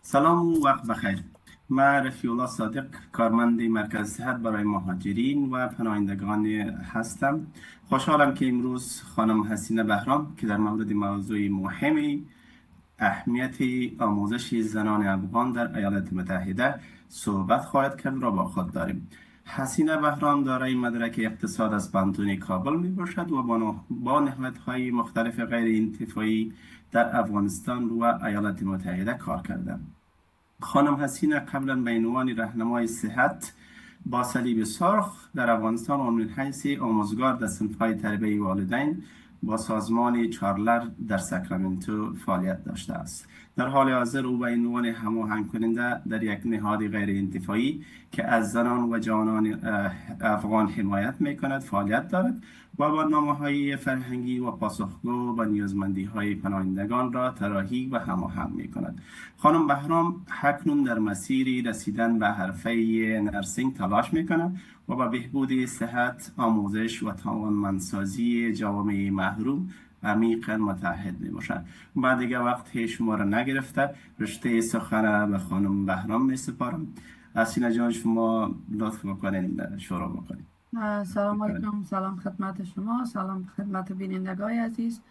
سلام و وقت بخیر. من رفیع الله صادق، کارمند مرکز صحت برای مهاجرین و پناهندگان هستم. خوشحالم که امروز خانم حسینه بهرام که در مورد موضوع مهمی اهمیت آموزش زنان افغان در ایالات متحده صحبت خواهد کرد را با خود داریم. حسینه بهرام دارای مدرک اقتصاد از پانتون کابل می باشد و با نهادهای مختلف غیر انتفاعی در افغانستان و ایالات متحده کار کرده. خانم حسینه قبلا به عنوان راهنمای صحت با صلیب سرخ در افغانستان و من حیث آموزگار در صنف‌های تربیت والدین با سازمان چارلر در ساکرامنتو فعالیت داشته است. در حال حاضر او به عنوان هماهنگ کننده در یک نهاد غیر انتفاعی که از زنان و جوانان افغان حمایت میکند فعالیت دارد و برنامه‌های فرهنگی و پاسخگو به نیازمندی‌های پناهندگان را طراحی و هماهنگ می‌کند. خانم بهرام اکنون در مسیر رسیدن به حرفه نرسینگ تلاش می‌کند و به بهبود صحت، آموزش و توانمندسازی جوامع محروم عمیقا متحد میباشد. بعد دیگه وقت شما را نگرفته رشته سخن به خانم بهرام میسپارم. حسینه جان شما لطف بکنید شروع بکنید. سلام علیکم، سلام خدمت شما، سلام خدمت بینندگان عزیز.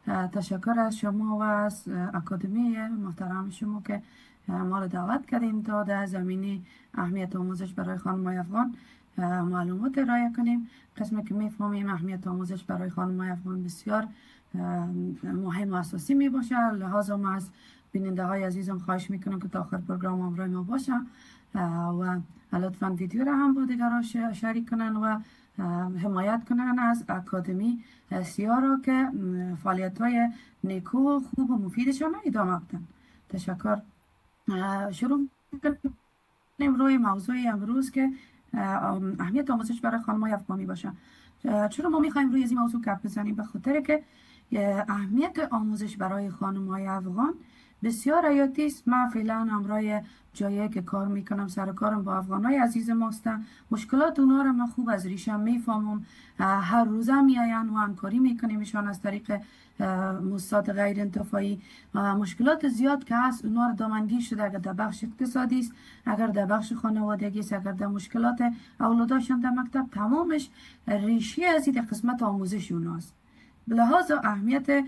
تشکر از شما و از اکادمی محترم شما که ما را دعوت کردیم تا در زمینه اهمیت آموزش برای خانم‌های افغان معلومات ارائه کنیم. قسمی که میفهمیم اهمیت آموزش برای خانم‌های افغان بسیار مهم و اساسی می باشه. لحاظا ما از بیننده های عزیزم خواهش میکنم که تا آخر پروگرام همراه ما باشن و لطفا ویدیو را هم با دیگران شریک کنن و حمایت کنن از اکادمی سیا را که فعالیت های نیکو و خوب و مفیدشان ادامه بدن. تشکر. شروع کنیم روی موضوع امروز که اهمیت آموزش برای خانم‌های افغانی باشه. چرا ما میخوایم روی این موضوع گپ بزنیم؟ به خاطر که اهمیت آموزش برای خانم‌های افغان بسیار حیاتی است. من فعلا همراه جایی که کار میکنم سر کارم با افغانای عزیز ماستم. مشکلات اونا رو من خوب از ریشم میفهمم. هر روزه میاین و همکاری میکنیم ایشان از طریق موسسات غیر انتفاعی. مشکلات زیاد که هست اونا رو دامنگیر شده، اگر در بخش اقتصادی است، اگر در بخش خانوادگی است، اگر در مشکلات اولاداشون در مکتب، تمامش ریشه از این قسمت آموزش اوناست. به لحاظ اهمیت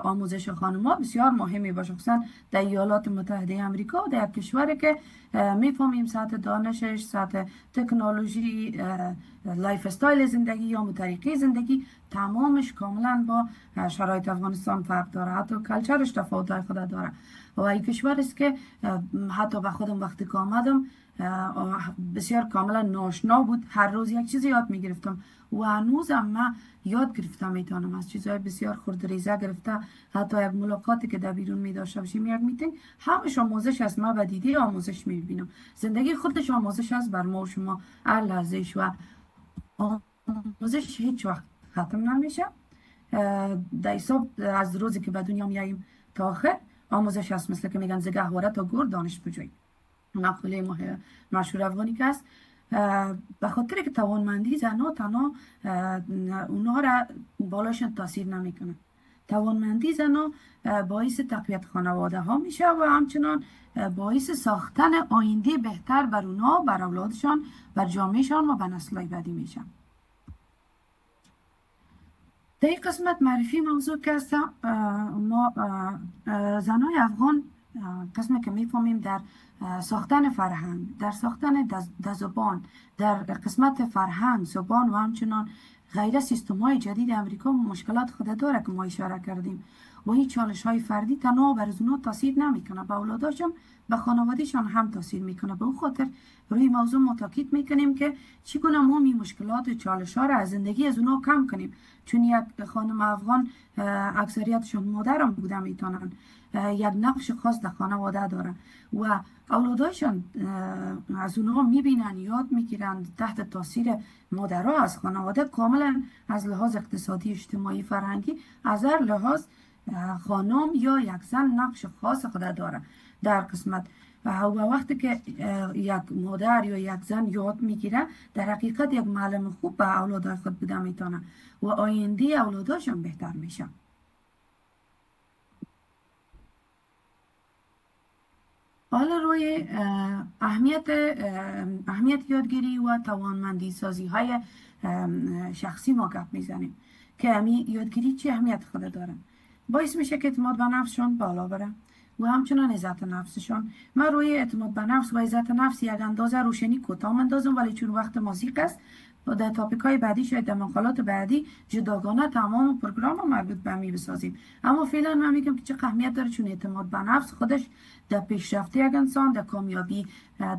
آموزش خانم‌ها بسیار مهمی باشه، خصوصا در ایالات متحده آمریکا و در کشوری که میفهمیم سطح دانشش، سطح تکنولوژی، لایف استایل زندگی یا طریقه زندگی تمامش کاملا با شرایط افغانستان فرق داره، حتی کلچرش تفاوت خود داره. و این کشور است که حتی به خودم وقتی که آمدم بسیار کاملا ناشنا بود. هر روز یک چیزی یاد میگرفتم و هنوزم من یاد گرفتم میتونم از چیزهای بسیار خردریزه گرفته. حتی یک ملاقاتی که در بیرون میداشته باشیم، یک میتینگ، همش آموزش است. من به دیده آموزش میبینم. زندگی خودش آموزش است بر ما و شما هر لحظهش و آموزش هیچ وقت ختم نمیشه. در حساب از روزی که به دنیا میاییم تا آخر آموزش است. مثل که میگن ز گهواره تا گور دانش بجوی، مقوله مشهور افغانی که است. به خاطر که توانمندی زنها تنها اونها را بالاشون تاثیر نمیکنه. توانمندی زنها باعث تقویت خانواده ها میشه و همچنان باعث ساختن آینده بهتر بر اونها، بر اولادشان، بر جامعهشان و بر نسل‌های بعدی میشه. در این قسمت معرفی موضوع که هستم، ما زنای افغان قسمی که میفهمیم در ساختن فرهنگ، در ساختن زبان، در قسمت فرهنگ، زبان و همچنان غیره سیستم های جدید امریکا مشکلات خود داره که ما اشاره کردیم و این چالش های فردی تنها بر اونا تاثیر نمیکنه، به اولاداشون، به خانوادهشان هم تاثیر میکنه. به اون خاطر روی موضوع ما تاکید میکنیم که چگونه ما این مشکلات و چالش ها را از زندگی از اونا کم کنیم. چون یک خانم افغان اکثریتشون مادرم بوده میتونن یک نقش خاص در خانواده دارن و اولادایشان از اونها میبینن، یاد میگیرن تحت تاثیر مادرها از خانواده، کاملا از لحاظ اقتصادی، اجتماعی، فرهنگی، از هر لحاظ خانم یا یک زن نقش خاص خود داره در قسمت. و وقتی که یک مادر یا یک زن یاد میگیره، در حقیقت یک معلم خوب به اولادای خود بده میتونه و آینده اولاداشون بهتر میشه. حالا روی اهمیت یادگیری و توانمندی سازی های شخصی ما گپ میزنیم که امی یادگیری چه اهمیت خود داره. باعث میشه که اعتماد به نفسشون بالا بره و همچنان عزت نفسشون. من روی اعتماد به نفس و عزت نفس یک اندازه روشنی کوتاه اندازم، ولی چون وقت موزیک است در تاپیک های بعدی شاید در مقالات بعدی جداگانه تمام پروگرام مربوط به می بسازیم. اما فعلا من میگم که چه اهمیت داره، چون اعتماد به نفس خودش در پیشرفت یک انسان، در کامیابی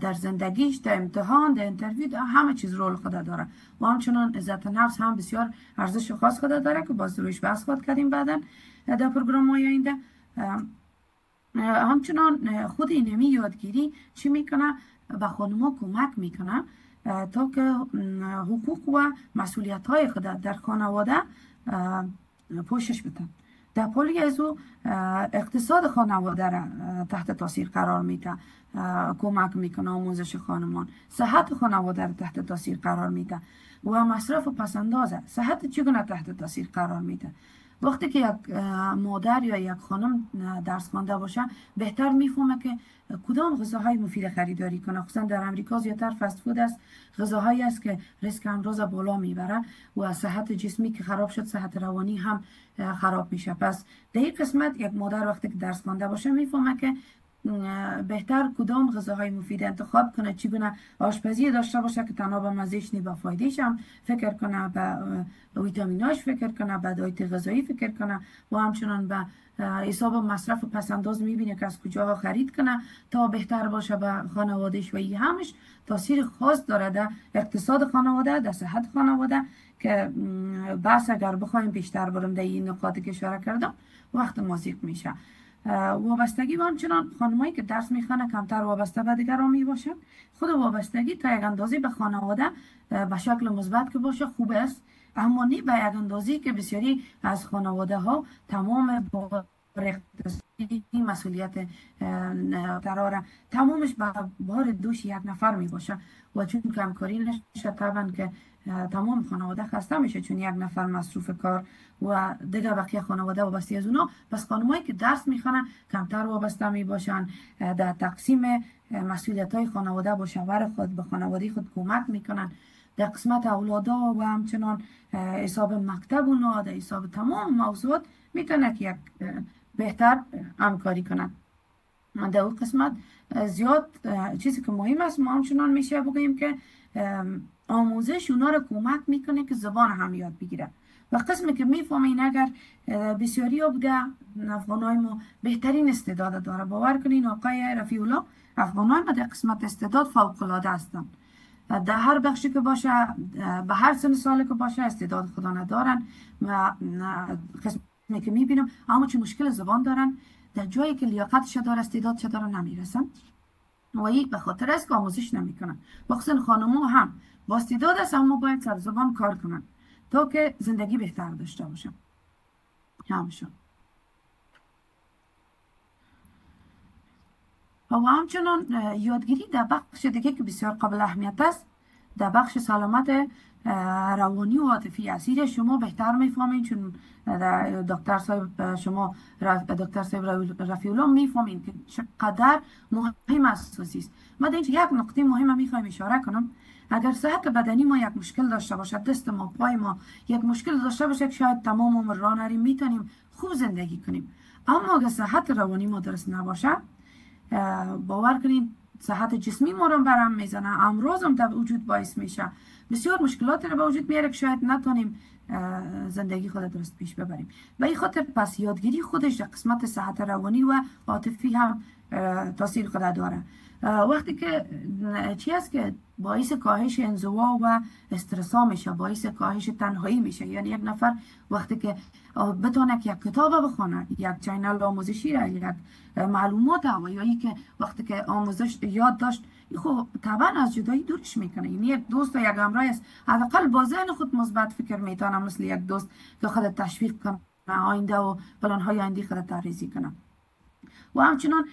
در زندگیش، در امتحان، در انترویو، در همه چیز رول خود داره. و همچنان عزت نفس هم بسیار ارزش خاص خود داره که باز روش بحث خود کردیم بعدا در پروگرام های آینده. همچنان خود اینمی یادگیری چی میکنه؟ به خانم‌ها کمک میکنه تا که حقوق و مسئولیت های خود در خانواده پوشش بدن. در پالی از او اقتصاد خانواده را تحت تاثیر قرار میده، کمک میکنه آموزش خانمان، صحت خانواده را تحت تاثیر قرار میده و مصرف پسندازه. صحت چگونه تحت تاثیر قرار میده؟ وقتی که یک مادر یا یک خانم درس خوانده باشه بهتر میفهمه که کدام غذاهای مفید خریداری کنه. خصوصا در امریکا زیادتر فست فود است، غذاهایی است که ریسک امراض بالا میبره و صحت جسمی که خراب شد صحت روانی هم خراب میشه. پس در این قسمت یک مادر وقتی که درس خوانده باشه میفهمه که بهتر کدام غذاهای مفید انتخاب کنه، چگونه آشپزی داشته باشه که تنها به مزهش نی به فایدهش هم فکر کنه، به ویتامیناش فکر کنه، به دایت غذایی فکر کنه و همچنان به حساب مصرف پسنداز میبینه که از کجاها خرید کنه تا بهتر باشه به خانوادهش. و این همش تاثیر خاص داره در اقتصاد خانواده، در صحت خانواده که بس اگر بخوایم بیشتر برم در این نقاطی که اشاره کردم وقت موزیک میشه. وابستگی و همچنان خانمایی که درس میخوانه کمتر وابسته به دیگران میباشن. خود وابستگی تا یک اندازه به خانواده به شکل مثبت که باشه خوب است، اما نی به یک اندازه که بسیاری از خانواده ها تمام بار اقتصادی مسئولیت قراره تمامش به بار دوش یک نفر میباشه و چون کمکاری نشه طبعا که تمام خانواده خسته میشه چون یک نفر مصروف کار و دیگه بقیه خانواده وابسته از اونا. پس خانمایی که درس میخوانن کمتر وابسته میباشن، در تقسیم مسئولیت های خانواده با شوهر خود به خانواده خود کمک میکنن، در قسمت اولادا و همچنان حساب مکتب اونا، در حساب تمام موضوعات میتونه که یک بهتر همکاری کنن. در اون قسمت زیاد چیزی که مهم است ما همچنان میشه بگوییم که آموزش اونا رو کمک میکنه که زبان هم یاد بگیره. و قسمی که میفهمین اگر بسیاری ها بوده افغانای ما بهترین استعداد داره. باور کنین آقای رفیع الله افغانای ما در قسمت استعداد فوق العاده هستن. در هر بخشی که باشه به هر سن سالی که باشه استعداد خدا ندارن و قسمی که میبینم اما چه مشکل زبان دارن، در جایی که لیاقتش داره استعدادش داره نمیرسن و این به خاطر است که آموزش نمیکنن. بخصوصا خانم‌ها هم با استعداد است اما باید سر زبان کار کنن تا که زندگی بهتر داشته باشن. همشون و همچنان یادگیری در بخش دیگه که بسیار قابل اهمیت است در بخش سلامت روانی و عاطفی است. شما بهتر میفهمین چون دکتر صاحب شما دکتر صاحب رفیع الله میفهمین که چقدر مهم است. ما در یک نقطه مهم میخوایم اشاره کنم. اگر صحت بدنی ما یک مشکل داشته باشه، دست ما پای ما یک مشکل داشته باشه که شاید تمام عمر راه نریم میتونیم خوب زندگی کنیم، اما اگر صحت روانی ما درست نباشه باور کنید صحت جسمی ما رو برهم میزنه، امراض هم در وجود باعث میشه، بسیار مشکلات رو به وجود میاره که شاید نتونیم زندگی خود درست پیش ببریم. به این خاطر پس یادگیری خودش در قسمت صحت روانی و عاطفی هم تاثیر خود داره. وقتی که چی است که باعث کاهش انزوا و استرسا میشه، باعث کاهش تنهایی میشه. یعنی یک نفر وقتی که بتونه که یک کتاب بخونه، یک چینل آموزشی را، یک معلومات و یا ای که وقتی که آموزش یاد داشت خب طبعا از جدایی دورش میکنه. یعنی یک دوست و یک همراه است حداقل با ذهن خود مثبت فکر میتونه مثل یک دوست که خود تشویق کنه آینده و پلان‌های آینده خود طراحی کنه. و همچنان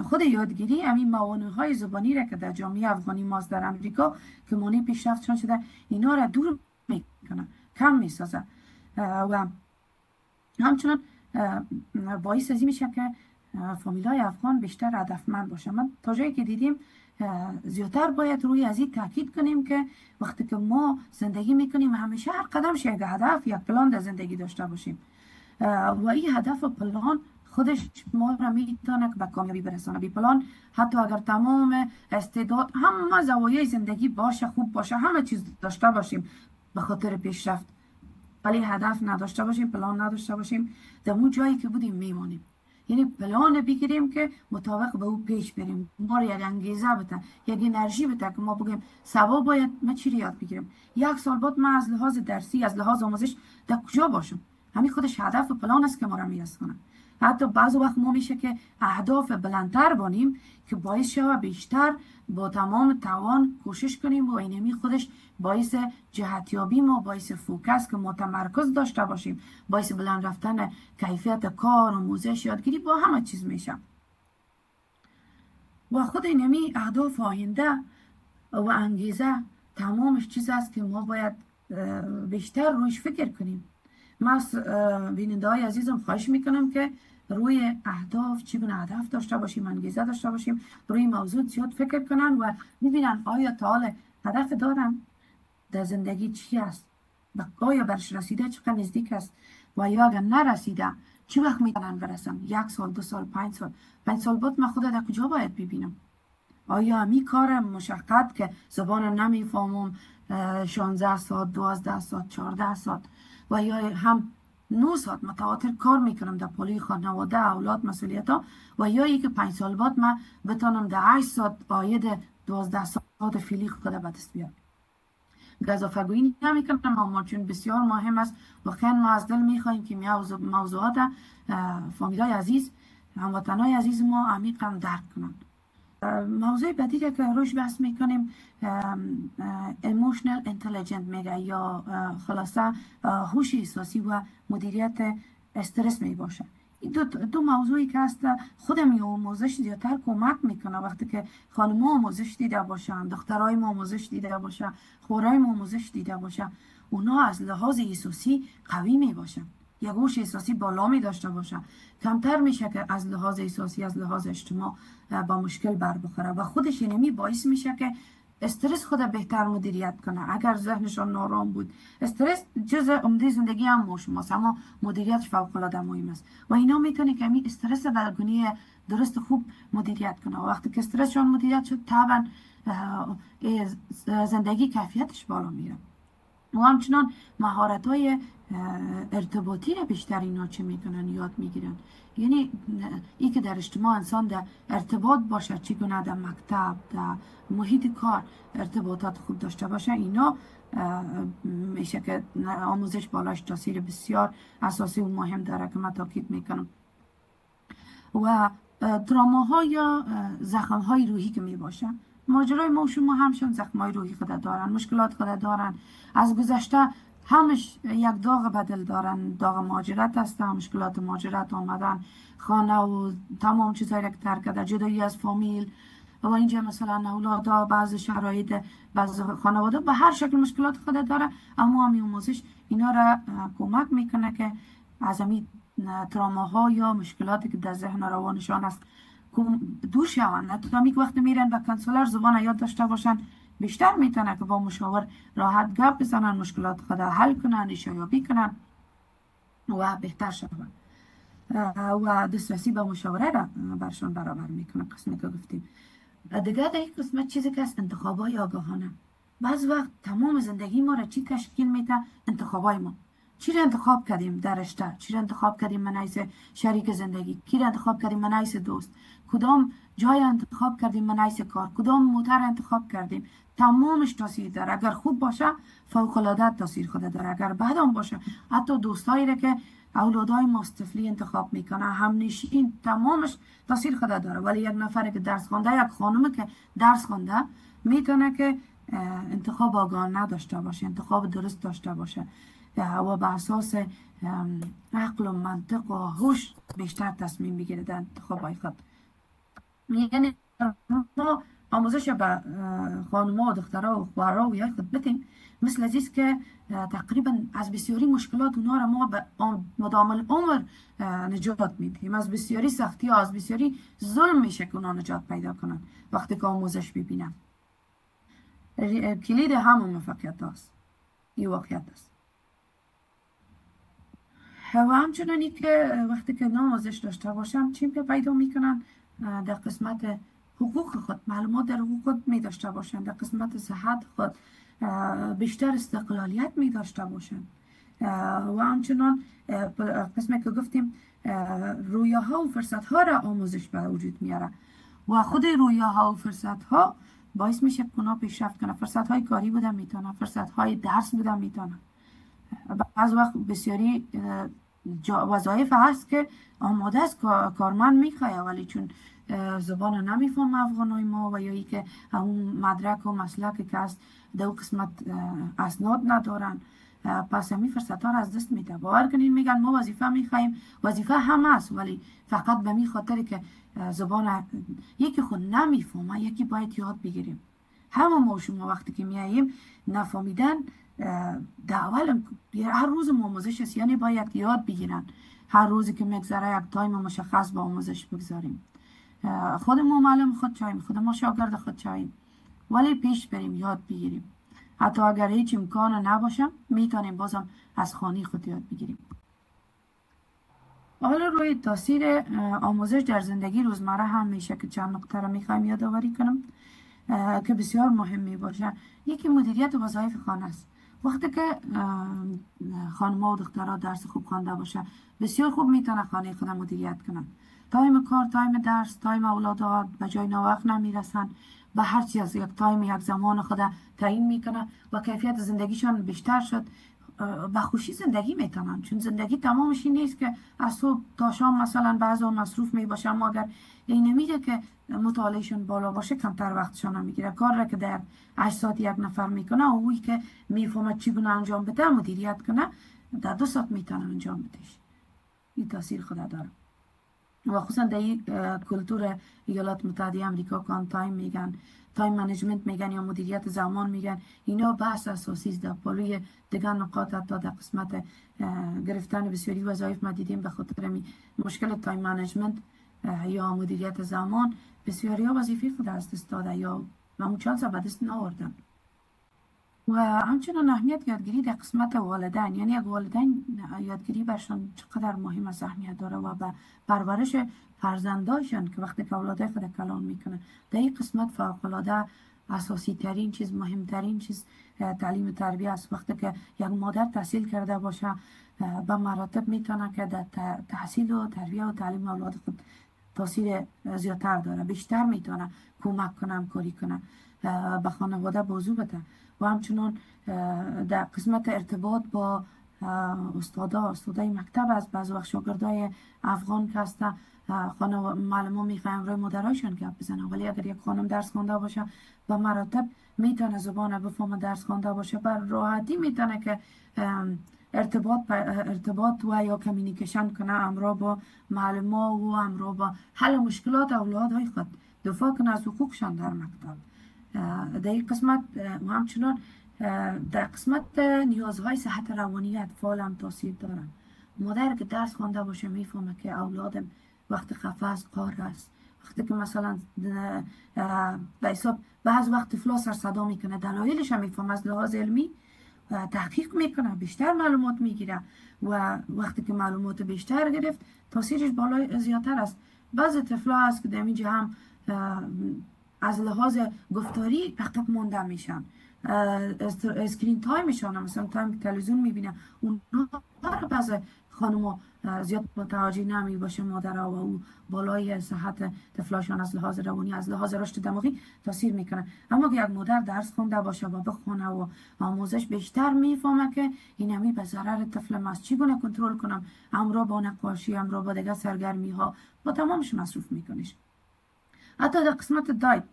خود یادگیری همین موانع‌های زبانی را که در جامعه افغانی ماست در امریکا که مانع پیشرفتشان شده اینا را دور میکنه، کم میسازه و همچنان باعث ازی میشه که فامیلای افغان بیشتر هدفمند باشه. من تا جایی که دیدیم زیادتر باید روی از این تاکید کنیم که وقتی که ما زندگی میکنیم همیشه هر قدمش یک هدف یک پلان در زندگی داشته باشیم و این هدف و پلان خودش ما را میتونه به کامیابی برسانه. بی پلان حتی اگر تمام استعداد همه زوایای زندگی باشه، خوب باشه، همه چیز داشته باشیم به خاطر پیشرفت، ولی هدف نداشته باشیم، پلان نداشته باشیم، در اون جایی که بودیم میمانیم. یعنی پلان بگیریم که مطابق به او پیش بریم، ما رو یک انگیزه بده، یک انرژی بده که ما بگیم سبا باید ما چی رو یاد بگیریم، یک سال بعد من از لحاظ درسی، از لحاظ آموزش در کجا باشم. همین خودش هدف و پلان است که ما رو میرسونه. حتی بعض وقت ما میشه که اهداف بلندتر بانیم که باعث شود بیشتر با تمام توان کوشش کنیم و اینمی خودش باعث جهتیابی ما، باعث فوکس که متمرکز داشته باشیم، باعث بلند رفتن کیفیت کار، آموزش، یادگیری با همه چیز میشه. و خود اینمی اهداف آینده و انگیزه تمامش چیز است که ما باید بیشتر روش فکر کنیم. من از بیننده های عزیزم خواهش میکنم که روی اهداف، چگونه هدف داشته باشیم، انگیزه داشته باشیم، روی موضوع زیاد فکر کنن و ببینن آیا تا حال هدف دارن در زندگی چی است، آیا برش رسیده چقدر نزدیک است و یا اگر نرسیده چی وقت میتونن برسن، 1 سال، 2 سال، 5 سال، 5 سال بعد من خود در کجا باید ببینم. آیا می کار مشقت که زبان نمیفهمم 16 ساعت، 12 ساعت، 14 ساعت و یا هم 9 ساعت متواتر کار میکنم در پالی خانواده، اولاد، مسئولیت ها، و یا ای که 5 سال بعد من بتانم در 8 ساعت آید 12 ساعت فعلی خود به دست بیارم. گزافه گویی نمیکنم اما چون بسیار مهم است و خیلی ما از دل میخواهیم که موضوعات فامیلای عزیز، هموطنای عزیز ما عمیقا درک کنند. موضوع بعدی که روش بحث میکنیم emotional intelligent میگه یا خلاصه هوش احساسی و مدیریت استرس می باشه. این دو موضوعی که هست خودم یا آموزش زیادتر کمک میکنه. وقتی که خانم آموزش دیده باشن، دخترای آموزش دیده باشه، خورای آموزش دیده باشه، اونا از لحاظ احساسی قوی می باشن، یک هوش احساسی بالا می داشته باشه، کمتر میشه که از لحاظ احساسی، از لحاظ اجتماع با مشکل بر بخوره و خودش اینمی باعث میشه که استرس خود بهتر مدیریت کنه. اگر ذهنشان نارام بود، استرس جزء عمده زندگی هم ما شماست اما مدیریتش فوق العاده مهم است و اینا میتونه که می استرس برگونی درست خوب مدیریت کنه. و وقتی که استرسشان مدیریت شد طبعا زندگی کیفیتش بالا میره و همچنان مهارت های ارتباطی رو بیشتر اینا چه میکنن یاد میگیرن. یعنی ای که در اجتماع انسان در ارتباط باشه، چگونه در مکتب، در محیط کار ارتباطات خوب داشته باشه، اینا میشه که آموزش بالاش تاثیر بسیار اساسی و مهم داره که من تاکید میکنم. و تراما یا زخم های روحی که می باشه، ماجرای ما و شما همشون زخم های روحی خود دارن، مشکلات خود دارن، از گذشته همش یک داغ بدل دارن، داغ مهاجرت هستن، مشکلات مهاجرت آمدن، خانه و تمام چیزهایی که ترک کرده، جدایی از فامیل و اینجا مثلا اولادا، بعض شرایط، بعض خانواده به هر شکل مشکلات خود داره، اما همین آموزش اینا را کمک میکنه که از همین تراماها یا مشکلاتی که در ذهن و روانشان است دور شوند. حتی که وقتی میرن به کنسولر زبان یاد داشته باشن، بیشتر میتونه که با مشاور راحت گپ بزنن، مشکلات خود حل کنن، ریشه‌یابی کنن و بهتر شوند و دسترسی به مشاوره را برشان برابر میکنه. قسمی که گفتیم دیگه در این قسمت چیزی که است انتخابای آگاهانه. بعض وقت تمام زندگی ما را چی تشکیل میده؟ انتخابای ما. چی را انتخاب کردیم در رشته، چی را انتخاب کردیم منایس شریک زندگی، کی را انتخاب کردیم منایس دوست، کدام جای انتخاب کردیم منایس کار، کدام موتر انتخاب کردیم، تمامش تاثیر داره. اگر خوب باشه فوق العاده تاثیر خود داره، اگر بد هم باشه حتی دوستایی را که اولادای ماستفلی انتخاب میکنه، هم نشین، تمامش تاثیر خود داره. ولی یک نفر که درس خوانده، یک خانم که درس خوانده میتونه که انتخاب آگاهانه داشته باشه، انتخاب درست داشته باشه و به اساس عقل و منطق و هوش بیشتر تصمیم بگیره در انتخابای خود. یعنی ما آموزش به خانوما و دخترها و خواهرها و یا خود بتیم، مثل عزیز که تقریبا از بسیاری مشکلات اونا را ما به مدام العمر نجات میدیم. از بسیاری سختی ها، از بسیاری ظلم میشه که اونا نجات پیدا کنن وقتی که آموزش ببینن. کلید همون موفقیت هاست، این واقعیت است. و همچنانی که وقتی که آموزش داشته باشم چیم که پیدا میکنن در قسمت حقوق خود، معلومات در حقوق خود می داشته باشن، در قسمت صحت خود بیشتر استقلالیت می داشته باشن و همچنان قسمی که گفتیم رویاها و فرصت ها را آموزش به وجود میاره و خود رویاها و فرصت ها باعث میشه که اونا پیشرفت کنه. فرصت های کاری بودن میتونه، فرصت های درس بودن میتونه. بعض وقت بسیاری وظایف هست که آماده است کارمند میخواه ولی چون زبان نمیفهم افغانای ما و یا ای که همون مدرک و مسلک که هست در قسمت اسناد ندارن، پس همین فرصت ها را از دست میده. باور کنین میگن ما وظیفه میخوایم، وظیفه هم هست ولی فقط به می خاطر که زبان یکی خود نمیفهمه یکی باید یاد بگیریم. همه ما شما وقتی که میاییم نفهمیدن در اول هر روز آموزش است، یعنی باید یاد بگیرن. هر روزی که میگذره یک تایم مشخص با آموزش بگذاریم. خود ما معلم خود چاییم، خود ما شاگرد خود چاییم، ولی پیش بریم یاد بگیریم. حتی اگر هیچ امکان نباشه میتونیم بازم از خانه خود یاد بگیریم. حالا روی تاثیر آموزش در زندگی روزمره هم میشه که چند نکته را میخوایم یادآوری کنم که بسیار مهم می باشه. یکی مدیریت وظایف خانه است. وقتی که خانم‌ها و دخترها درس خوب خوانده باشه بسیار خوب میتونه خانه خود مدیریت کنن. تایم کار، تایم درس، تایم اولادها به جای ناوقت نمیرسن، به هر چیز از یک تایم یک زمان خود تعیین میکنه و کیفیت زندگیشان بیشتر شد. به خوشی زندگی میتونن، چون زندگی تمامش این نیست که از صبح تا شام مثلا بعضا مصروف می باشن، ما اگر این نمیده که مطالعهشون بالا باشه کمتر وقتشان میگیره. کار را که در 8 ساعت یک نفر میکنه و اوی که میفهمه چگونه انجام بده مدیریت کنه در 2 ساعت میتونه انجام بدهش. این تاثیر خود داره. و خصوصا در این کلتور ایالات متحده امریکا کان تایم میگن، تایم منیجمنت میگن یا مدیریت زمان میگن، اینا بحث اساسی است. در پلوی دیگر نقاط حتی در قسمت گرفتن بسیاری وظایف ما دیدیم به خاطر مشکل تایم منیجمنت یا مدیریت زمان بسیاری ها وظیفه خود از دست داده یا همون چانس به دست نآوردن. و همچنان اهمیت یادگیری در قسمت والدین، یعنی یک والدین یادگیری برشان چقدر مهم از اهمیت داره و به پرورش فرزنداشان که وقتی که اولادای خود کلان میکنه در این قسمت فوق‌العاده اساسی ترین چیز، مهمترین چیز تعلیم و تربیه است. وقتی که یک مادر تحصیل کرده باشه به مراتب میتونه که در تحصیل و تربیه و تعلیم اولاد خود تاثیر زیادتر داره، بیشتر میتونه کمک کنه، همکاری کنه، به خانواده بازو بده. و همچنان در قسمت ارتباط با استادای مکتب از بعض وقت شاگردای افغان که هستن معلمان میخوایم روی مادرایشان گپ بزنن، ولی اگر یک خانم درس خوانده باشه به مراتب میتونه زبان بفهمه، درس خوانده باشه بر راحتی میتونه که ارتباط و یا کمیونیکیشن کنه همراه با معلمان و همراه با حل مشکلات اولادهای خود، دفاع کنه از حقوقشان در مکتب. در این قسمت همچنان در قسمت نیازهای صحت روانیت فعال هم تاثیر دارن. مادر که درس خوانده باشه میفهمه که اولادم وقت خفه است، قار است، وقتی که مثلا به حساب بعض وقت طفلا سر صدا میکنه دلایلش هم میفهمه، از لحاظ علمی تحقیق میکنه، بیشتر معلومات میگیره و وقتی که معلومات بیشتر گرفت تاثیرش بالای زیادتر است. بعض طفلا هست که در اینجا هم از لحاظ گفتاری عقب مونده میشن، اسکرین تایمشان مثلا تایم تلویزیون میبینه اونها رو بعض خانوما زیاد متوجه نمی باشه مادرها و او بالای صحت طفلاشان از لحاظ روانی از لحاظ رشد دماغی تاثیر میکنه. اما که یک مادر درس خونده باشه و بخونه و آموزش بیشتر میفهمه که این همی به ضرر طفلم است، چگونه کنترل کنم، همراه با نقاشی، همراه با دیگه سرگرمی ها با تمامش مصروف میکنیش. حتی در قسمت دایت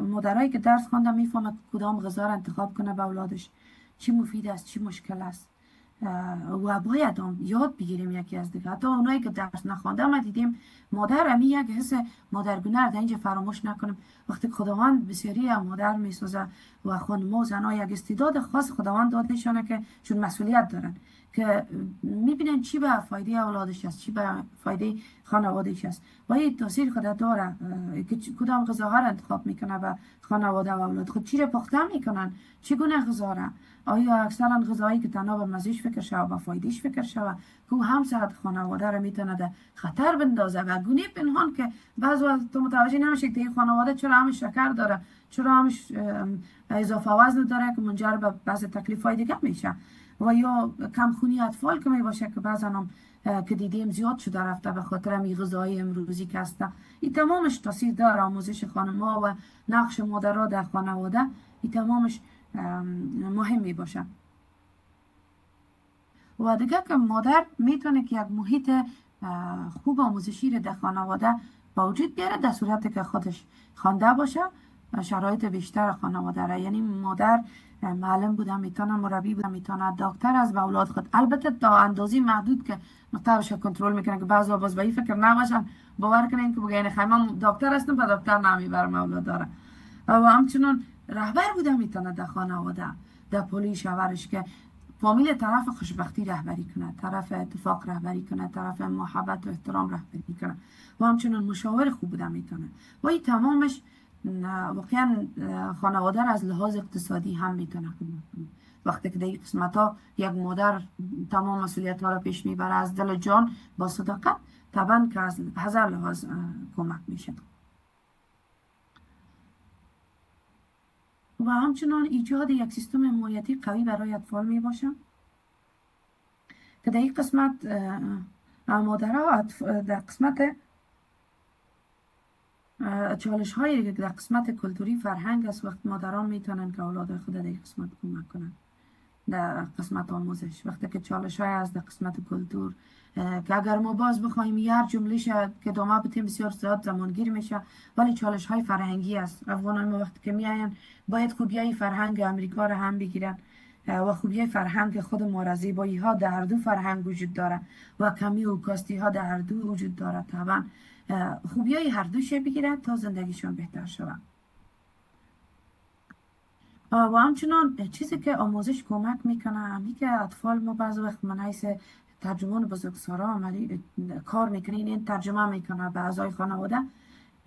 مادرایی که درس خوانده میفهمه کدام غذا را انتخاب کنه به اولادش، چی مفید است، چی مشکل است. و باید هم یاد بگیریم یکی از دیگه. حتی اونایی که درس نخوانده ما دیدیم مادر امی یک حس مادرگونه در اینجا فراموش نکنیم. وقتی خداوند بسیاری مادر میسازه و خانم‌ها و زنها یک استعداد خاص خداوند دادشانه که چون مسئولیت دارن که میبینن چی به فایده اولادش است، چی به فایده خانوادهش است و این تاثیر خود داره که کدام غذاها را انتخاب میکنه به خانواده و اولاد خود، چی را پخته میکنن، چگونه غذا را، آیا اکثرا غذایی که تنها به مزهش فکر شوه و به فایدهش فکر شوه که هم صحت خانواده را میتونه در خطر بندازه و گونه پنهان که بعض وقت تو متوجه نمیشه که این خانواده چرا همش شکر داره، چرا همش اضافه وزن داره که منجر به بعض تکلیف‌های دیگه میشه و یا کمخونی اطفال که می باشه که بعضا هم که دیدیم زیاد شده رفته به خاطر می غذای امروزی که هسته. این تمامش تاثیر داره. آموزش خانم‌ها و نقش مادرها در خانواده این تمامش مهم می باشه. و دیگه که مادر میتونه که یک محیط خوب آموزشی رو در خانواده با وجود بیاره در صورتی که خودش خوانده باشه شرایط بیشتر خانواده را، یعنی مادر معلم بوده میتونه، مربی بوده میتونه، دکتر از به اولاد خود، البته تا اندازی محدود که مختارش کنترل میکنه که بعضا باز به این فکر نباشن باور کنین که بگین خیلی من دکتر هستم به دکتر نمیبرم اولاد داره. و همچنان رهبر بوده میتونه در خانواده، در پلی شورش که فامیل طرف خوشبختی رهبری کنه، طرف اتفاق رهبری کنه، طرف محبت و احترام رهبری کنه و همچنان مشاور خوب بوده میتونه. و این تمامش واقعا خانواده را از لحاظ اقتصادی هم میتونه خدمت کنه. وقتی که در این قسمت ها یک مادر تمام مسئولیت ها را پیش میبره از دل جان با صداقت، طبعا که از هزار لحاظ کمک میشه. و همچنان ایجاد یک سیستم حمایتی قوی برای اطفال می باشه که در این قسمت مادرها در قسمت چالش هایی که در قسمت کلتوری فرهنگ است، وقت مادران میتونن که اولاد خود در این قسمت کمک کنن در قسمت آموزش. وقتی که چالش های از در قسمت کلتور که اگر ما باز بخوایم هر جمله شد که ادامه بدیم بسیار زیاد زمانگیر میشه، ولی چالش های فرهنگی است. افغانان ما وقتی که میاین باید خوبیای فرهنگ امریکا را هم بگیرن و خوبیای فرهنگ خود ما را، زیبایی ها در هر دو فرهنگ وجود داره و کمی و کاستی ها در هر دو وجود داره. طبعا خوبیای هر دوش بگیرن تا زندگیشون بهتر شود. و همچنان چیزی که آموزش کمک میکنه همی که اطفال ما بعض وقت من حیث ترجمان بزرگسالان عملی کار میکنین، این ترجمه میکنه به اعضای خانواده،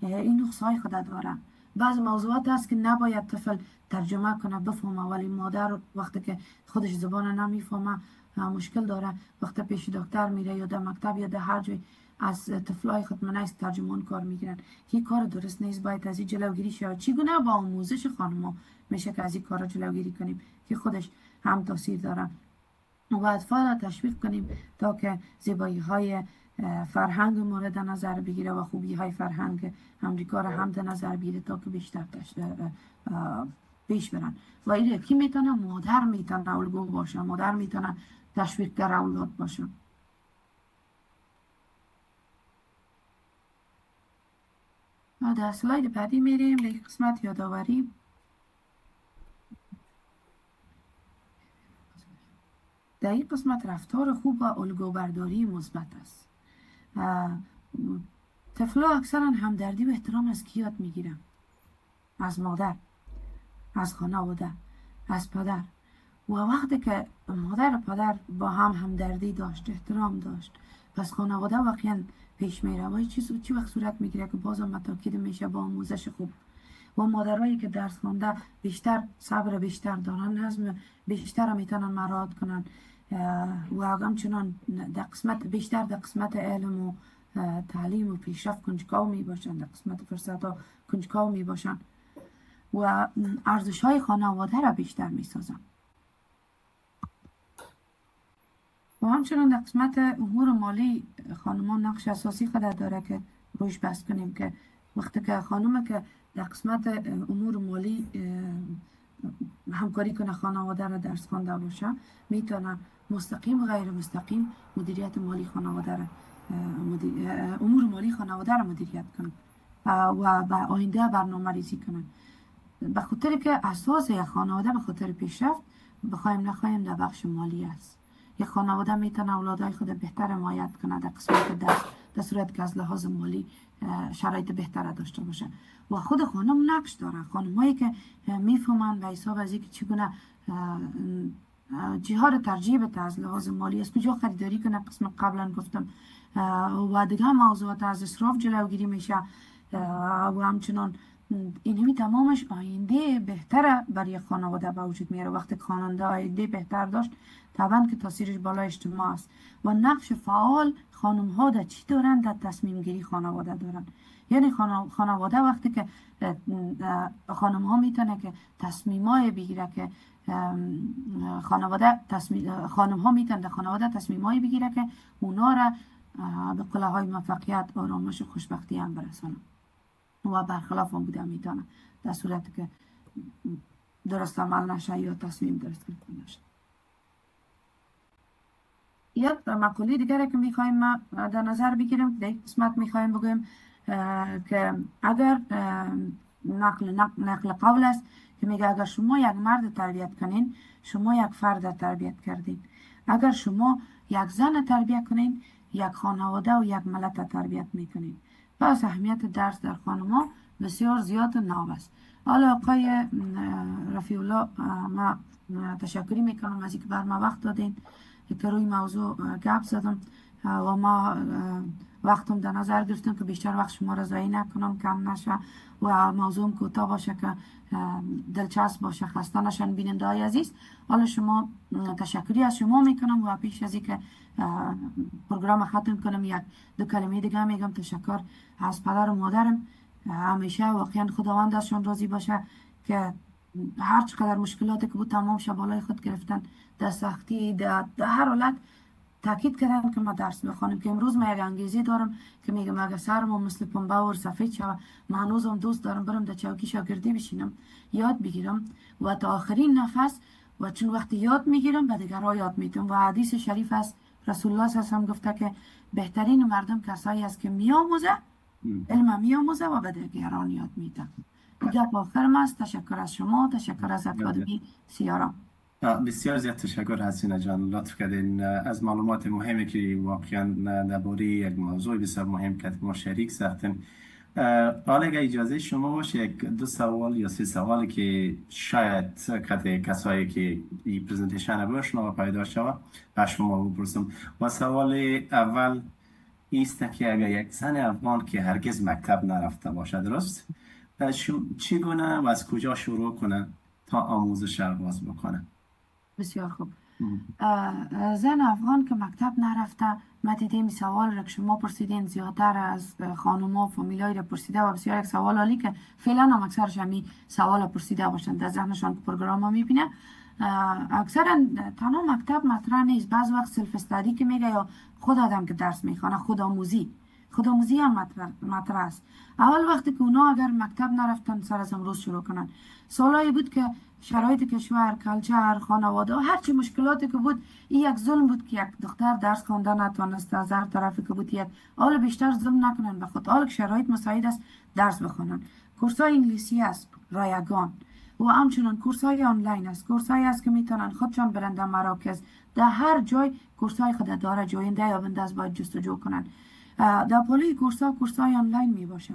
این نقصهای خود داره. بعض موضوعات هست که نباید طفل ترجمه کنه بفهمه، ولی مادر وقتی که خودش زبان نمیفهمه مشکل داره، وقتی پیش دکتر میره یا در مکتب یا در هر جای از طفلای خود من است ترجمان کار میگیرن. این کار درست نیست، باید از این جلوگیری شود. چگونه با آموزش خانم میشه که از این کار جلوگیری کنیم که خودش هم تاثیر دارن و اطفال را تشویق کنیم تا که زیبایی های فرهنگ مورد نظر بگیره و خوبی های فرهنگ امریکا را هم در نظر بگیره تا که بیشتر پیش برن. و این کی میتونه؟ مادر میتونه الگو باشه، مادر میتونه تشویق در اولاد باشه. در سلاید بعدی میریم به قسمت یادآوری. در این قسمت رفتار خوب و الگوبرداری مثبت است. طفلا اکثرا همدردی و احترام از کی یاد میگیرن؟ از مادر، از خانواده، از پدر. و وقتی که مادر و پدر با هم همدردی داشت، احترام داشت، پس خانواده واقعا پیش میره و چی وقت صورت میگیره که بازم متاکید میشه با آموزش خوب. و مادرایی که درس خونده بیشتر صبر بیشتر دارن، نظم بیشتر میتونن مراعات کنن و همچنان در قسمت بیشتر در قسمت علم و تعلیم و پیشرفت کنجکاو می باشن، در قسمت فرصت ها کنجکاو می باشن و ارزش های خانواده را بیشتر می سازن. و همچنان در قسمت امور مالی خانمان نقش اساسی خود داره که روش بحث کنیم که وقتی که خانم که در قسمت امور مالی همکاری کنه خانواده را درس خوانده باشه، میتونه مستقیم و غیر مستقیم مدیریت مالی خانواده را امور مالی خانواده را مدیریت کنه و به آینده برنامه ریزی کنه. به خاطر که اساس یک خانواده به خاطر پیشرفت بخوایم نخوایم در بخش مالی است. یک خانواده میتونه اولادای خود بهتر حمایت کنه در قسمت درس، در صورت که از لحاظ مالی شرایط بهتر داشته باشه. و خود خانم نقش داره، خانمایی که میفهمن به حساب از اینکه چگونه جهاد ترجیح بده از لحاظ مالی، از کجا خریداری کنه، قسم قبلا گفتم، و دیگه موضوعات از اسراف جلوگیری میشه و همچنان اینمی تمامش آینده بهتره برای خانواده به وجود میاره. وقتی خانواده آینده بهتر داشت طبعا که تاثیرش بالای اجتماع است. و نقش فعال خانم ها در چی دارن؟ در تصمیم گیری خانواده دارن. یعنی خانواده وقتی که خانم ها میتونه که تصمیمای بگیره که خانم ها میتونه در خانواده تصمیمای بگیره که اونا را به قله های موفقیت، آرامش و خوشبختی هم برسانه. و برخلاف هم بوده میتونه در صورتی که درست عمل نشه یا تصمیم درست گرفته نشه. یک مقوله دیگری که میخوایم در نظر بگیریم در این قسمت میخوایم بگویم که اگر نقل قول است که میگه اگر شما یک مرد تربیت کنین شما یک فرد تربیت کردین، اگر شما یک زن تربیت کنین یک خانواده و یک ملت تربیت میکنین. پس اهمیت درس در خانما بسیار زیاد و ناب است. حالا آقای رفیع الله ما تشکری میکنم از اینکه بر ما وقت دادین که روی موضوع گپ زدم و ما وقتم در نظر گرفتم که بیشتر وقت شما را ضایع نکنم، کم نشه و موضوعم کوتاه باشه که دلچسب باشه، خسته نشن بیننده های عزیز. حالا شما تشکری از شما میکنم و پیش از اینکه پروگرام ختم کنم یک دو کلمه دیگه میگم. تشکر از پدر و مادرم، همیشه واقعا خداوند ازشان راضی باشه که هر چقدر مشکلاتی که بود تمام شب بالای خود گرفتن، در سختی در هر حالت تاکید کردم که ما درس بخوانیم. که امروز ما یک انگیزه دارم که میگم اگر سرم مثل پنبه و سفید شود، من هنوزم دوست دارم برم در چوکی شاگردی بشینم، یاد بگیرم و تا آخرین نفس، و چون وقتی یاد میگیرم به دیگرها یاد میدم. و حدیث شریف است رسول الله صلی الله علیه و گفته که بهترین مردم کسایی است که میآموزه، علم میآموزه و به دیگران یاد میده. دیگه آخرم است. تشکر از شما، تشکر از اکادمی سیارا. بسیار زیاد تشکر حسینه جان، لطف کردین از معلومات مهمی که واقعا درباره یک موضوع بسیار مهم که ما شریک ساختیم. حالا اگه اجازه شما باشه یک دو سوال یا سه سوالی که شاید کسایی که این پرزنتیشن رو بشنوه پیدا شود به شما بپرسم. و سوال اول است که اگر یک زن افغان که هرگز مکتب نرفته باشه، درست؟ چگونه و از کجا شروع کنه تا آموزش آغاز بکنه؟ بسیار خوب. زن افغان که مکتب نرفته، ما دیدیم سوال را که شما پرسیدین زیادتر از خانم ها و فامیلای را پرسیده و بسیار یک سوال عالی که فعلا هم اکثرش همی سوال پرسیده باشند در ذهنشان که پروگرام ها میبینه. اکثرا تنها مکتب مطرح نیست، بعض وقت سلف استادی که میگه یا خود آدم که درس میخوانه، خودآموزی هم مطرح است. اول وقتی که اونا اگر مکتب نرفتن سر از امروز شروع کنن، سالایی بود که شرایط کشور، کلچر، خانواده و هرچی مشکلاتی که بود، این یک ظلم بود که یک دختر درس خوانده نتوانست. از هر طرفی که بود یک حال بیشتر ظلم نکنن به خود، حال که شرایط مساعد است درس بخونن. کورسای انگلیسی است رایگان و همچنان کورسای آنلاین است، کورسایی است که میتونن خودشان برند مراکز، در هر جای کورسای خود داره، جوینده یا بنده از باید جستجو کنن. در پالی کورسای آنلاین می باشه.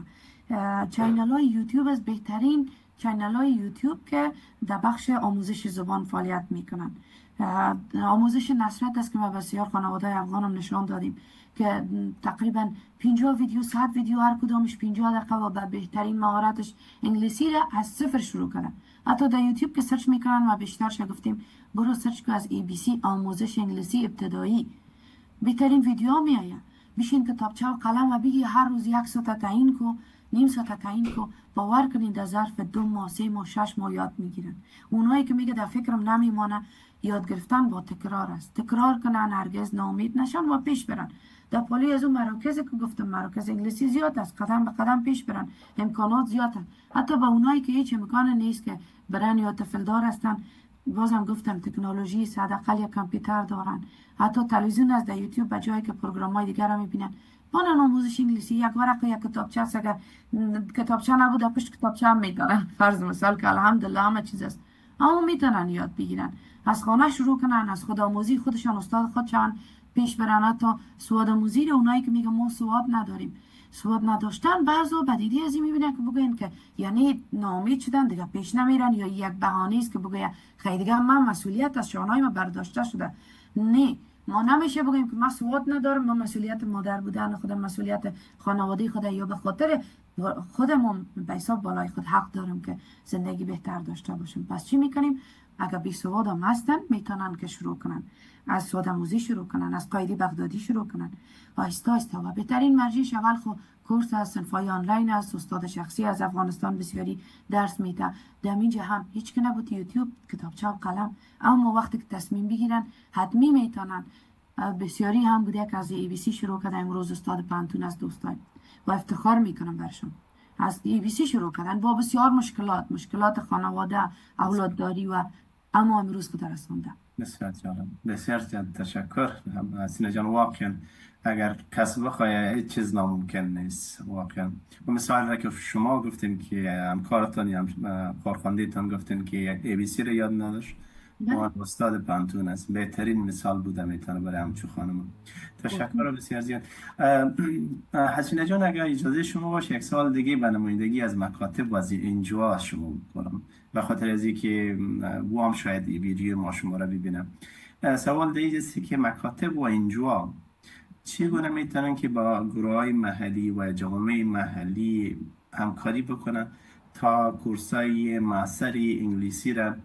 چینل های یوتیوب از بهترین چینل های یوتیوب که در بخش آموزش زبان فعالیت میکنن. آموزش نصرت است که ما بسیار خانواده افغانم نشان دادیم که تقریبا 50 ویدیو 100 ویدیو هر کدامش 50 دقیقه و به بهترین مهارتش انگلیسی را از صفر شروع کردن. حتی در یوتیوب که سرچ میکنن ما بیشتر گفتیم برو سرچ کن از ABC آموزش انگلیسی ابتدایی، بهترین ویدیو می آید. بشین کتابچه و قلم و بگی هر روز 1 ساعت تعیین کو، نیم ساعت تعیین کو، باور کنین در ظرف 2 ماه 3 ماه 6 ماه یاد میگیرن. اونایی که میگه در فکرم نمیمانه، یاد گرفتن با تکرار است. تکرار کنن، هرگز ناامید نشن و پیش برن. در پالی از اون مراکزی که گفتم مراکز انگلیسی زیاد است، قدم به قدم پیش برن، امکانات زیاد است. حتی با اونایی که هیچ امکان نیست که برن یا طفل دار هستن، بازم گفتم تکنولوژی حداقل یک کامپیوتر دارن، حتی تلویزیون از در یوتیوب به جای که پروگرام‌های دیگر را میبینن. بانن آموزش انگلیسی یک ورق یک کتابچه است، اگر کتابچه نبود پشت کتابچه هم میدارن. فرض مثال که الحمدلله همه چیز است. اما میتونن یاد بگیرن، از خانه شروع کنن، از خودآموزی خودشان استاد خودشان پیش برن. تا سواد آموزی رو اونایی که میگن ما سواد نداریم، سواد نداشتن بعضا بدیدی از این میبینن که بگوین که یعنی ناامید شدن دیگه پیش نمیرن، یا یک بهانه است که بگوین خیلی دیگه من مسئولیت از شانهای ما برداشته شده. نه، ما نمیشه بگیم که من سواد ندارم، من مسئولیت مادر بودن خودم، مسئولیت خانواده خودم، یا به خاطر خودمون به حساب بالای خود حق دارم که زندگی بهتر داشته باشیم. پس چی میکنیم؟ اگر بی سواد هم هستن میتونن که شروع کنن، از سواد آموزی شروع کنن، از قاعده بغدادی شروع کنن آهسته آهسته. و بهترین مرجعش اول خو کورس از صنفای آنلاین است، استاد شخصی از افغانستان بسیاری درس میده. در اینجا هم هیچ که نبود یوتیوب، کتابچه و قلم، اما وقتی که تصمیم بگیرن حتمی میتونن. بسیاری هم بوده که از ای بی سی شروع کرده، امروز استاد پانتون از دوستان و افتخار میکنم برشون. از ای بی سی شروع کردن با بسیار مشکلات خانواده، اولادداری، و اما امروز خود رسونده. بسیار جالب، بسیار تشکر حسینه جان. واقعا اگر کس بخواه هیچ چیز ناممکن نیست واقعا. و مثال را که شما گفتین که همکارتان یا کارخواندهتان گفتین که ای بی سی رو یاد نداشت، و استاد پانتون است، بهترین مثال بوده میتونه برای همچو خانم. تشکر بسیار زیاد. حسینه جان اگر اجازه شما باشه یک سوال دیگه به نمایندگی از مکاتب و انجوا از شما کنم، به خاطر از اینکه او هم شاید ویدیو ما شما را ببینم. سوال دیگه است که مکاتب و انجوا چگونه میتونن که با گروه های محلی و جامعه محلی همکاری بکنن تا کورسای معاصر انگلیسی را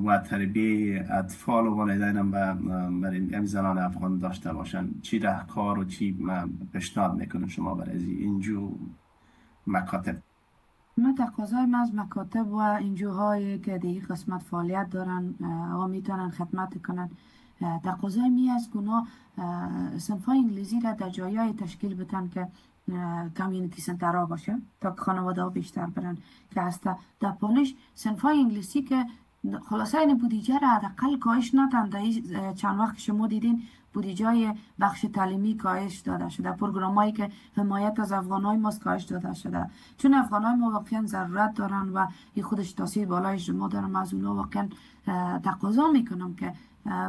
و تربیه اطفال و والدین هم برای زنان افغان داشته باشن؟ چی راهکار و چی پیشنهاد میکنن شما برای اینجور مکاتب؟ من تقاضای من از مکاتب و انجوهایی که دیگه قسمت فعالیت دارن و میتونن خدمت کنن، تقاضای می از گناه صنفای انگلیسی را در جایای تشکیل بدن که کامیونیتی سنتر ها باشه تا خانواده ها بیشتر برن، که هسته در پالش صنفای انگلیسی که خلاصه این بودیجه را حداقل کاهش ندن. در چند وقت شما دیدین بودیجه بخش تعلیمی کاهش داده شده، پروگرامایی که حمایت از افغانای ما کاهش داده شده، چون افغانای ما واقعا ضرورت دارن و این خودش تاثیر بالای اجتماع دارن. از اونا واقعا تقاضا میکنم که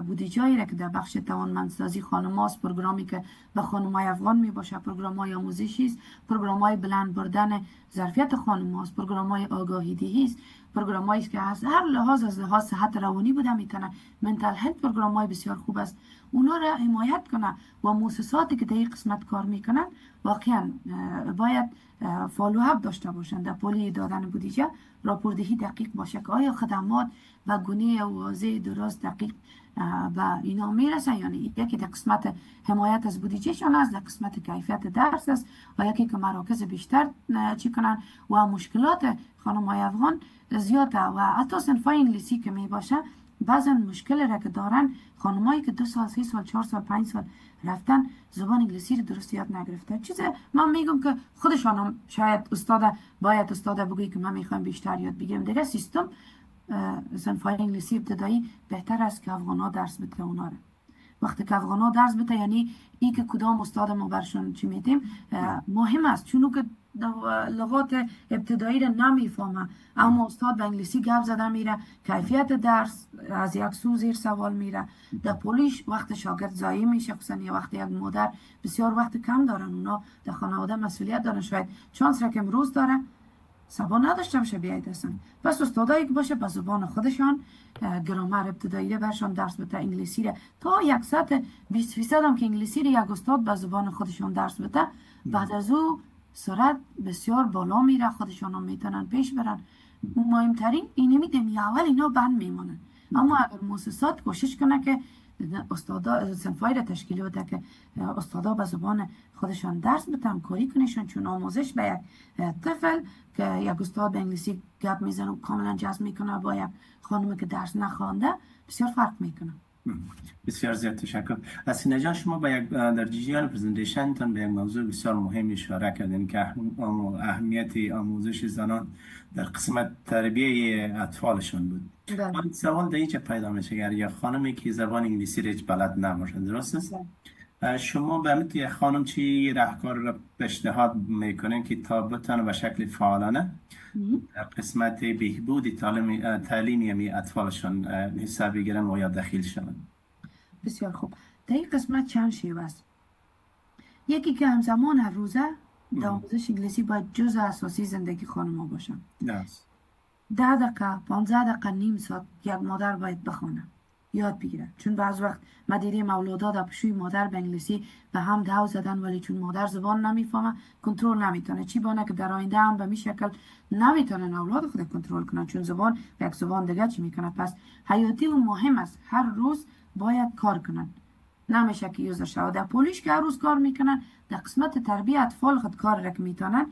بودجه‌ای را که در بخش توانمندسازی خانم‌هاست، پروگرامی که به خانم‌های افغان می باشه، پروگرام‌های آموزشی است، پروگرام‌های بلند بردن ظرفیت خانم‌هاست، پروگرام‌های آگاهی دهی است، پروگرامایی است که از هر لحاظ، از لحاظ صحت روانی بوده میتونه، منتال هلت پروگرام‌های بسیار خوب است، اونا را حمایت کنه. و مؤسساتی که در این قسمت کار میکنن واقعا باید فالو اپ داشته باشند در پولی دادن بودجه، راپوردهی دقیق باشه که آیا خدمات و گونه واضح درست دقیق و اینا میرسن، یعنی یکی در قسمت حمایت از بودجهشان است، در قسمت کیفیت درس است، و یکی که مراکز بیشتر چی کنن و مشکلات خانم‌های افغان زیاده. و حتی صنفای انگلیسی که می باشه بعضا مشکل را که دارن خانمایی که 2 سال 3 سال 4 سال 5 سال رفتن زبان انگلیسی رو درست یاد نگرفته. چیز من میگم که خودشان هم شاید باید استاد بگویی که من میخوام بیشتر یاد بگیرم. دیگه سیستم صنفای انگلیسی ابتدایی بهتر است که افغانا درس بده اونا رو. وقتی که افغانا درس بده یعنی ای که کدام استاد ما برشون چی میتیم مهم است، چون که لغات ابتدایی رو نمیفهمه، اما استاد به انگلیسی گپ زده میره، کیفیت درس از یک سو زیر سوال میره، در پولیش وقت شاگرد ضایع میشه، خصوصا یه وقت یک مادر بسیار وقت کم دارن، اونا در خانواده مسئولیت دارن، شاید چانس را که امروز داره سبا نداشته باشه بیاید اصلا. پس استادایی که باشه به زبان خودشان گرامر ابتدایی برشان درس بده، انگلیسی را تا 120% هم که انگلیسی را یک استاد به زبان خودشان درس بده، بعد از او سرعت بسیار بالا میره، خودشان هم میتونن پیش برن. مهمترین اینه میدیم اول اینا بند میمونن، اما اگر مؤسسات کوشش کنه که استادا صنفای را تشکیل بده که استادا به زبان خودشان درس بدن، کاری کنشون، چون آموزش به یک طفل که یک استاد به انگلیسی گپ میزنه و کاملا جذب میکنه با یک خانم که درس نخوانده بسیار فرق میکنه. بسیار زیاد تشکر. حسینه جان شما در جریان پرزنتیشن تان به یک موضوع بسیار مهم اشاره کردین که اهمیت آموزش زنان در قسمت تربیه اطفالشان بود. من سوال در اینجا پیدا میشه، اگر یک خانمی که زبان انگلیسی رو بلد نباشه، درست است؟ شما به مت یک خانم چی راهکار را پیشنهاد میکنین که تا بتونه به شکل فعالانه در قسمت بهبود تعلیمی می اطفالشان حساب بگیرن و یا دخیل شوند؟ بسیار خوب. در این قسمت چند شیوه است. یکی که همزمان هر روزه در آموزش انگلیسی باید جزء اساسی زندگی خانم‌ها باشن. درست. 10 دقیقه 15 دقیقه نیم ساعت یک مادر باید بخونه، یاد بگیره. چون بعض وقت ما دیدیم اولادها در پشوی مادر به انگلیسی به هم دو زدن، ولی چون مادر زبان نمیفهمه کنترل نمیتونه. چی بانه که در آینده هم به می شکل نمیتونن اولاد خود کنترل کنن، چون زبان یک زبان دیگه چی میکنه. پس حیاتی و مهم است هر روز باید کار کنن، نمیشه که یوزر شود. در پولیش که هر روز کار میکنن، در قسمت تربیت اطفال خود کار رک میتونن.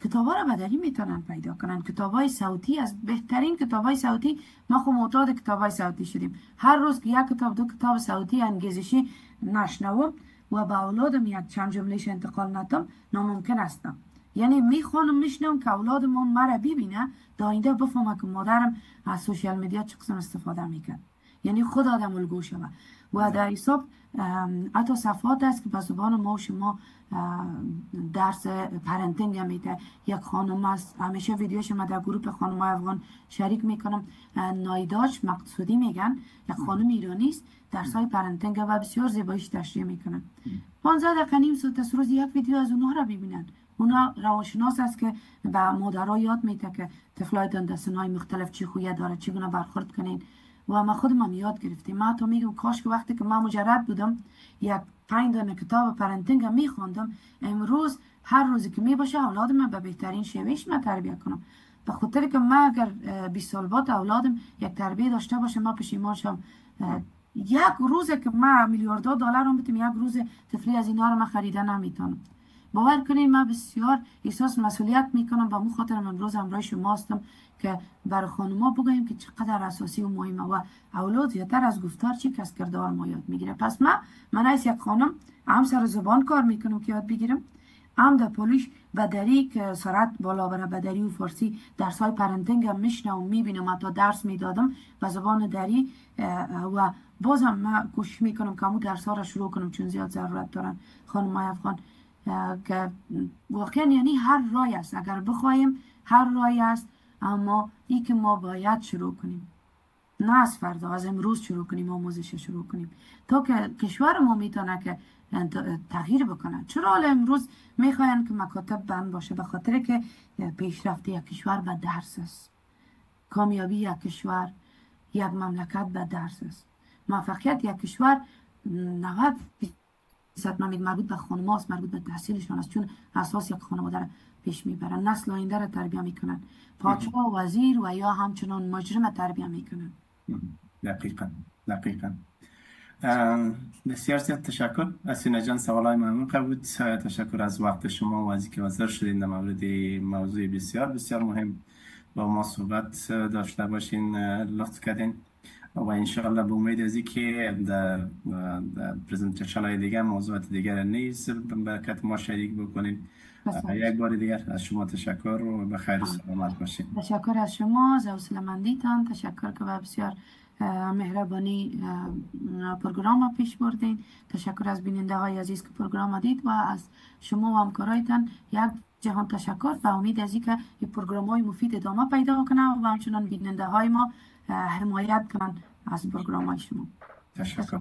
کتابا را بدلی میتونن پیدا کنن. کتابای صوتی از بهترین کتابای صوتی. ما خود معتاد کتابای صوتی شدیم. هر روز که یک کتاب دو کتاب صوتی انگیزشی نشنوم و با اولادم یک چند جملهش انتقال ندم ناممکن است. یعنی میخوانم میشنوم که اولادم مرا ببینه، در آینده بفهمه که مادرم از سوشیال میدیا چه قسم استفاده میکرد. یعنی خود آدم الگو شوه. و در حساب حتی صفحات است که به زبان ما و شما درس پرنتینگ میده. یک خانم است، همیشه ویدیوش ما در گروه خانم های افغان شریک میکنم، نایداش مقصودی میگن، یک خانم ایرانی است، درس های پرنتینگ و بسیار زیباییش تشریح میکنن. 15 دقیقه نیم ساعت از روز یک ویدیو از اونها را ببینن. اونا روانشناس است که به مادرها یاد میده که طفلای دنده سنای مختلف چی خویه داره، چگونه برخورد کنین. و ما خودم هم یاد گرفتیم. ما تو میگم کاش که وقتی که من مجرد بودم یک 5 دانه کتاب پرنتینگ میخوندم، امروز هر روزی که میباشه اولادم به بهترین شیوهش من تربیت کنم. به خاطر که من اگر 20 سال بعد اولادم یک تربیت داشته باشه ما پشیمان شم. یک روزه که من میلیاردها دلار هم بتونم، یک روز طفلی از اینا رو من خریدن نمیتونم. باور کنید من بسیار احساس مسئولیت میکنم و مو خاطر امروز همراه شما هستم که برای خانوما بگوییم که چقدر اساسی و مهمه و اولاد زیادتر از گفتار چی کس کردار ما یاد میگیره. پس من از یک خانم هم سر زبان کار میکنم که یاد بگیرم، هم در پولیش بدری که سرعت بالا بره، بدری و فارسی درس های پرنتینگ هم میشنم و میبینم، حتی درس میدادم به زبان دری و بازم من کوشش میکنم که همون درس ها را شروع کنم چون زیاد ضرورت دارن خانم های افغان. که واقعا یعنی هر رای است، اگر بخوایم هر رای است، اما ای که ما باید شروع کنیم، نه از فردا، از امروز شروع کنیم، آموزش شروع کنیم تا که کشور ما میتونه که تغییر بکنه. چرا حالا امروز میخواین که مکاتب بند باشه؟ به خاطر که پیشرفت یک کشور به درس است، کامیابی یک کشور، یک مملکت به درس است، موفقیت یک کشور 90% مربوط به خانم هاست، مربوط به تحصیلشان است، چون اساس یک خانواده را پیش میبرن، نسل آینده را تربیه میکنن، پادشاه و وزیر و یا همچنان مجرم تربیه میکنن. دقیقا. بسیار زیاد تشکر. اسینا جان سوالای ممنون بود. تشکر از وقت شما و از اینکه حاضر شدین در مورد موضوع بسیار بسیار مهم با ما صحبت داشته باشین. لطف کردین و انشاءالله به امید از اینکه در پرزنتیشن های دیگر موضوعات دیگر نیز برکت ما شریک بکنین. یک بار دیگر از شما تشکر و به خیر و سلامت باشین. تشکر از شما، حوصله‌مندیتان. تشکر که بسیار مهربانی پروگرام پیش بردین. تشکر از بیننده های عزیز که پروگرام دید و از شما و همکارایتان یک جهان تشکر و امید از اینکه این پروگرام های مفید ادامه پیدا کنه و همچنان بیننده های ما حمایت کنن از پروگرام های شما. تشکر.